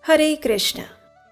हरे कृष्ण।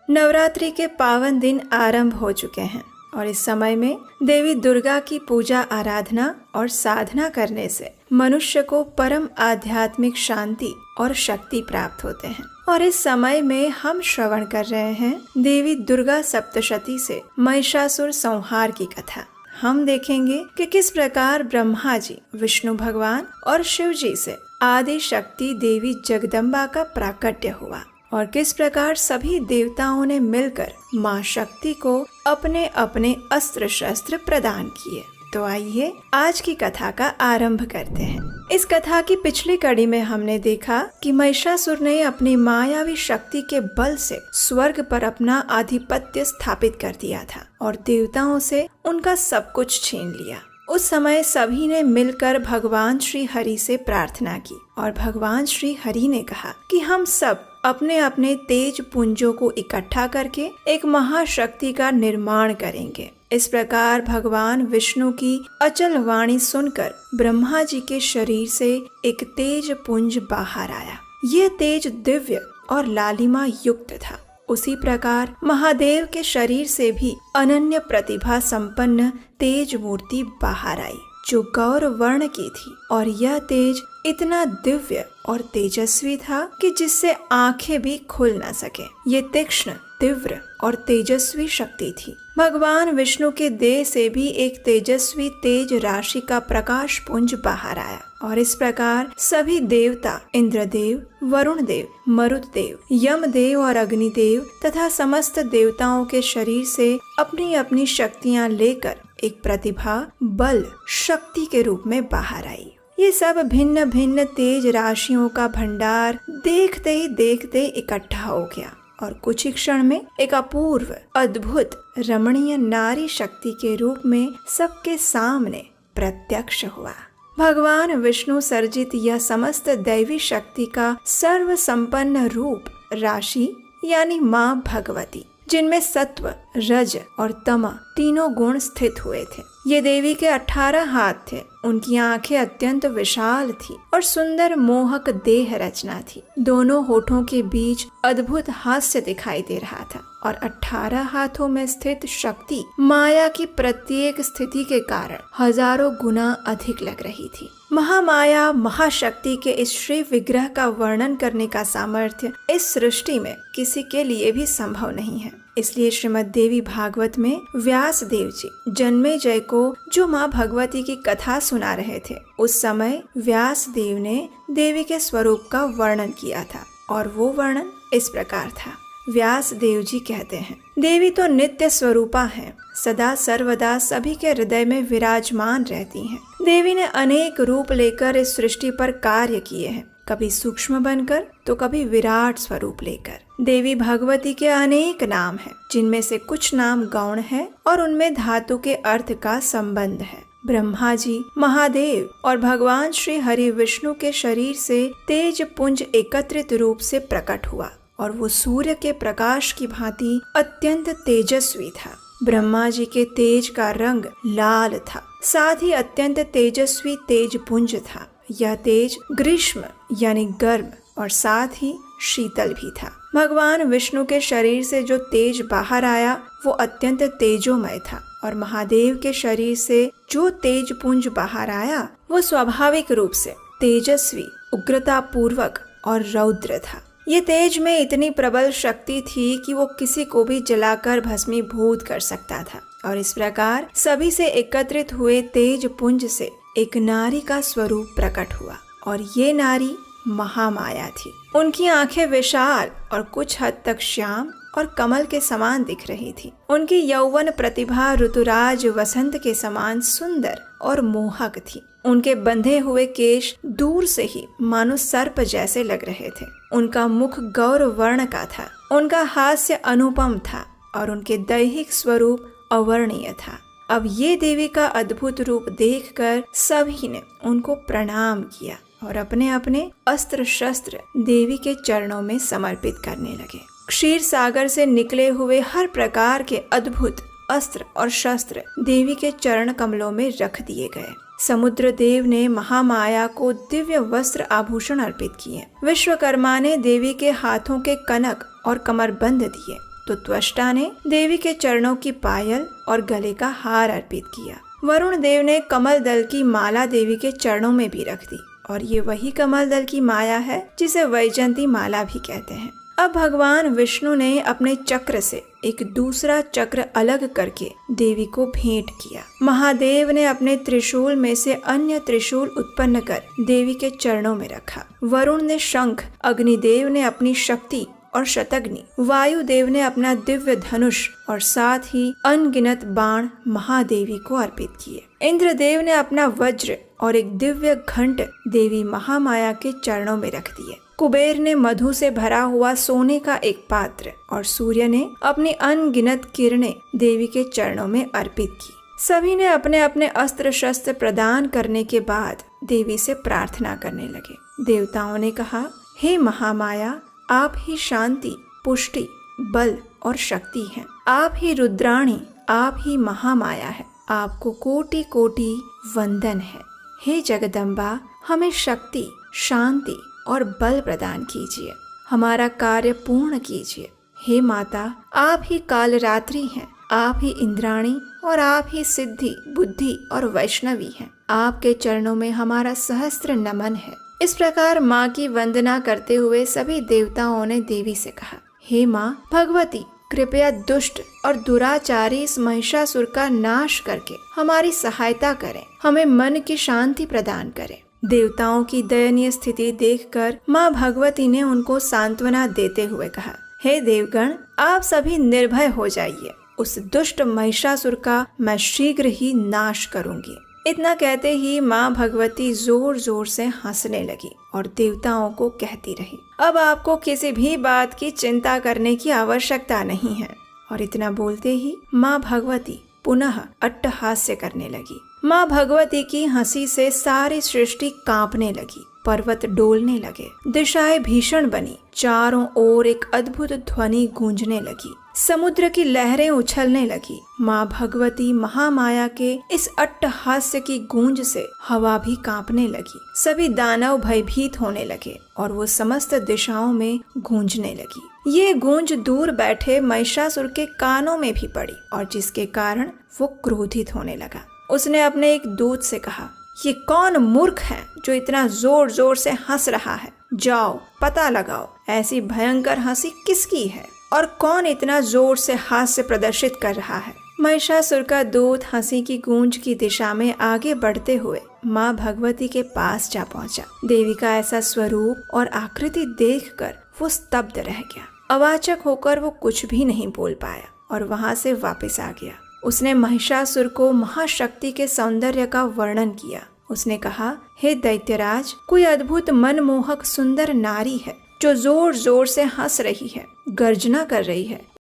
नवरात्रि के पावन दिन आरंभ हो चुके हैं और इस समय में देवी दुर्गा की पूजा आराधना और साधना करने से मनुष्य को परम आध्यात्मिक शांति और शक्ति प्राप्त होते हैं। और इस समय में हम श्रवण कर रहे हैं देवी दुर्गा सप्तशती से महिषासुर संहार की कथा। हम देखेंगे कि किस प्रकार ब्रह्मा जी, विष्णु भगवान और शिव जी से आदि शक्ति देवी जगदम्बा का प्राकट्य हुआ और किस प्रकार सभी देवताओं ने मिलकर माँ शक्ति को अपने अपने अस्त्र शस्त्र प्रदान किए। तो आइए आज की कथा का आरंभ करते हैं। इस कथा की पिछली कड़ी में हमने देखा कि महिषासुर ने अपनी मायावी शक्ति के बल से स्वर्ग पर अपना आधिपत्य स्थापित कर दिया था और देवताओं से उनका सब कुछ छीन लिया। उस समय सभी ने मिलकर भगवान श्री हरि से प्रार्थना की और भगवान श्री हरि ने कहा कि हम सब अपने अपने तेज पुंजों को इकट्ठा करके एक महाशक्ति का निर्माण करेंगे। इस प्रकार भगवान विष्णु की अचल वाणी सुनकर ब्रह्मा जी के शरीर से एक तेज पुंज बाहर आया। यह तेज दिव्य और लालिमा युक्त था। उसी प्रकार महादेव के शरीर से भी अनन्य प्रतिभा संपन्न तेज मूर्ति बाहर आई जो गौर वर्ण की थी और यह तेज इतना दिव्य और तेजस्वी था कि जिससे आंखें भी खुल न सके। ये तीक्ष्ण, तीव्र और तेजस्वी शक्ति थी। भगवान विष्णु के देह से भी एक तेजस्वी तेज राशि का प्रकाश पुंज बाहर आया और इस प्रकार सभी देवता इंद्रदेव, वरुण देव, मरुत देव, यमदेव और अग्निदेव तथा समस्त देवताओं के शरीर से अपनी अपनी शक्तियां लेकर एक प्रतिभा, बल, शक्ति के रूप में बाहर आई। ये सब भिन्न भिन्न तेज राशियों का भंडार देखते ही देखते इकट्ठा हो गया और कुछ ही क्षण में एक अपूर्व, अद्भुत, रमणीय नारी शक्ति के रूप में सबके सामने प्रत्यक्ष हुआ। भगवान विष्णु सर्जित यह समस्त दैवी शक्ति का सर्व संपन्न रूप राशि यानी माँ भगवती, जिनमें सत्व, रज और तम तीनों गुण स्थित हुए थे। ये देवी के 18 हाथ थे। उनकी आंखें अत्यंत विशाल थी और सुंदर मोहक देह रचना थी। दोनों होठों के बीच अद्भुत हास्य दिखाई दे रहा था और 18 हाथों में स्थित शक्ति माया की प्रत्येक स्थिति के कारण हजारों गुना अधिक लग रही थी। महामाया महाशक्ति के इस श्री विग्रह का वर्णन करने का सामर्थ्य इस सृष्टि में किसी के लिए भी संभव नहीं है। इसलिए श्रीमद् देवी भागवत में व्यास देव जी जन्मेजय को जो माँ भगवती की कथा सुना रहे थे, उस समय व्यास देव ने देवी के स्वरूप का वर्णन किया था और वो वर्णन इस प्रकार था। व्यास देव जी कहते हैं, देवी तो नित्य स्वरूपा है, सदा सर्वदा सभी के हृदय में विराजमान रहती हैं। देवी ने अनेक रूप लेकर इस सृष्टि पर कार्य किए हैं, कभी सूक्ष्म बनकर तो कभी विराट स्वरूप लेकर। देवी भगवती के अनेक नाम हैं, जिनमें से कुछ नाम गौण है और उनमें धातु के अर्थ का संबंध है। ब्रह्मा जी, महादेव और भगवान श्री हरि विष्णु के शरीर से तेज पुंज एकत्रित रूप से प्रकट हुआ और वो सूर्य के प्रकाश की भांति अत्यंत तेजस्वी था। ब्रह्मा जी के तेज का रंग लाल था, साथ ही अत्यंत तेजस्वी तेज पुंज था। यह तेज ग्रीष्म यानी गर्म और साथ ही शीतल भी था। भगवान विष्णु के शरीर से जो तेज बाहर आया वो अत्यंत तेजोमय था और महादेव के शरीर से जो तेज पुंज बाहर आया वो स्वाभाविक रूप से तेजस्वी, उग्रता पूर्वक और रौद्र था। ये तेज में इतनी प्रबल शक्ति थी कि वो किसी को भी जलाकर भस्मीभूत कर सकता था और इस प्रकार सभी से एकत्रित हुए तेज पुंज से एक नारी का स्वरूप प्रकट हुआ और ये नारी महामाया थी। उनकी आंखें विशाल और कुछ हद तक श्याम और कमल के समान दिख रही थी। उनकी यौवन प्रतिभा ऋतुराज वसंत के समान सुंदर और मोहक थी। उनके बंधे हुए केश दूर से ही मानो सर्प जैसे लग रहे थे। उनका मुख गौर वर्ण का था। उनका हास्य अनुपम था और उनके दैहिक स्वरूप अवर्णीय था। अब ये देवी का अद्भुत रूप देखकर सभी ने उनको प्रणाम किया और अपने अपने अस्त्र शस्त्र देवी के चरणों में समर्पित करने लगे। क्षीर सागर से निकले हुए हर प्रकार के अद्भुत अस्त्र और शस्त्र देवी के चरण कमलों में रख दिए गए। समुद्र देव ने महामाया को दिव्य वस्त्र आभूषण अर्पित किए। विश्वकर्मा ने देवी के हाथों के कनक और कमरबंद दिए, तो त्वष्टा ने देवी के चरणों की पायल और गले का हार अर्पित किया। वरुण देव ने कमल दल की माला देवी के चरणों में भी रख दी, और ये वही कमल दल की माया है जिसे वैजयंती माला भी कहते हैं। अब भगवान विष्णु ने अपने चक्र से एक दूसरा चक्र अलग करके देवी को भेंट किया। महादेव ने अपने त्रिशूल में से अन्य त्रिशूल उत्पन्न कर देवी के चरणों में रखा। वरुण ने शंख, अग्निदेव ने अपनी शक्ति और शतग्नि, वायुदेव ने अपना दिव्य धनुष और साथ ही अनगिनत बाण महादेवी को अर्पित किए। इंद्रदेव ने अपना वज्र और एक दिव्य घंट देवी महामाया के चरणों में रख दिए। कुबेर ने मधु से भरा हुआ सोने का एक पात्र और सूर्य ने अपनी अनगिनत किरणें देवी के चरणों में अर्पित की। सभी ने अपने अपने अस्त्र शस्त्र प्रदान करने के बाद देवी से प्रार्थना करने लगे। देवताओं ने कहा, हे महामाया, आप ही शांति, पुष्टि, बल और शक्ति हैं। आप ही रुद्राणी, आप ही महामाया है। आपको कोटि कोटि वंदन है। हे जगदम्बा, हमें शक्ति, शांति और बल प्रदान कीजिए। हमारा कार्य पूर्ण कीजिए। हे माता, आप ही कालरात्रि हैं। आप ही इंद्राणी और आप ही सिद्धि, बुद्धि और वैष्णवी हैं। आपके चरणों में हमारा सहस्त्र नमन है। इस प्रकार माँ की वंदना करते हुए सभी देवताओं ने देवी से कहा, हे माँ भगवती, कृपया दुष्ट और दुराचारी इस महिषासुर का नाश करके हमारी सहायता करें। हमें मन की शांति प्रदान करें। देवताओं की दयनीय स्थिति देखकर माँ भगवती ने उनको सांत्वना देते हुए कहा, हे देवगण, आप सभी निर्भय हो जाइए। उस दुष्ट महिषासुर का मैं शीघ्र ही नाश करूंगी। इतना कहते ही माँ भगवती जोर जोर से हंसने लगी और देवताओं को कहती रही, अब आपको किसी भी बात की चिंता करने की आवश्यकता नहीं है। और इतना बोलते ही माँ भगवती पुनः अट्टहास्य करने लगी। माँ भगवती की हंसी से सारी सृष्टि कांपने लगी, पर्वत डोलने लगे, दिशाएं भीषण बनी, चारों ओर एक अद्भुत ध्वनि गूंजने लगी, समुद्र की लहरें उछलने लगी। माँ भगवती महामाया के इस अट्टहास्य की गूंज से हवा भी कांपने लगी। सभी दानव भयभीत होने लगे और वो समस्त दिशाओं में गूंजने लगी। ये गूंज दूर बैठे महिषासुर के कानों में भी पड़ी और जिसके कारण वो क्रोधित होने लगा। उसने अपने एक दूत से कहा, ये कौन मूर्ख है जो इतना जोर जोर से हंस रहा है? जाओ पता लगाओ, ऐसी भयंकर हंसी किसकी है और कौन इतना जोर से हास्य प्रदर्शित कर रहा है। महिषासुर का दूत हंसी की गूंज की दिशा में आगे बढ़ते हुए माँ भगवती के पास जा पहुंचा। देवी का ऐसा स्वरूप और आकृति देखकर वो स्तब्ध रह गया। अवाचक होकर वो कुछ भी नहीं बोल पाया और वहां से वापस आ गया। उसने महिषासुर को महाशक्ति के सौंदर्य का वर्णन किया। उसने कहा, हे दैत्यराज, कोई अद्भुत मनमोहक सुंदर नारी है जो जोर जोर से हंस रही है, गर्जना कर रही है।